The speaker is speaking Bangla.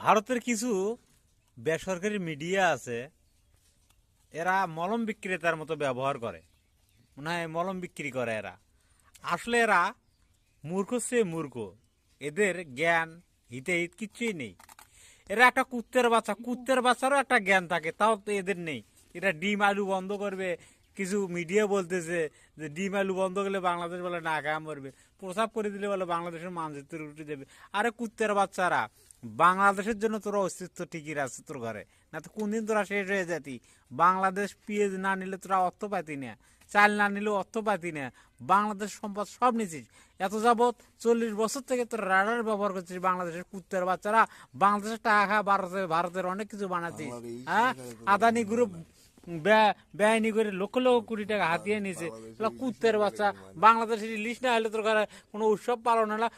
ভারতের কিছু বেসরকারি মিডিয়া আছে, এরা মলম বিক্রেতার মতো ব্যবহার করে, মনে হয় মলম বিক্রি করে এরা। আসলে এরা মূর্খ সে মূর্খ, এদের জ্ঞান হিতে হিত কিচ্ছুই নেই। এরা একটা কুত্তের বাচ্চা, কুত্তের বাচ্চারও একটা জ্ঞান থাকে, তাও তো এদের নেই। এরা ডিম আলু বন্ধ করবে, কিছু মিডিয়া বলতেছে যে ডিম আলু বন্ধ করলে বাংলাদেশ বলে না খায়া মরবে, প্রসাব করে দিলে বলে বাংলাদেশের মানচিত্র উঠে যাবে। আরে কুত্তের বাচ্চারা, বাংলাদেশের জন্য তোরা অস্তিত্ব ঠিকই আছে তোর ঘরে, না তো কোনদিন তোরা শেষ হয়ে যেতি। বাংলাদেশ পেঁয়াজ না নিলে তোরা অর্থ পাতি না, চাল না নিলে অর্থ পাতি না, বাংলাদেশ সম্পদ সব নিছিস। এত যাবৎ 40 বছর থেকে তোরা রাডার ব্যবহার করছিস বাংলাদেশের কুত্তের বাচ্চারা। বাংলাদেশের টাকা ভারতের অনেক কিছু বানাচ্ছিস। হ্যাঁ, আদানি গ্রুপ বেআইনি করে লক্ষ লক্ষ কোটি টাকা হাতিয়ে নিয়েছে। কুত্তের বাচ্চা, বাংলাদেশের ইলিশ না হলে তোর ঘরে কোনো উৎসব পালন হলো,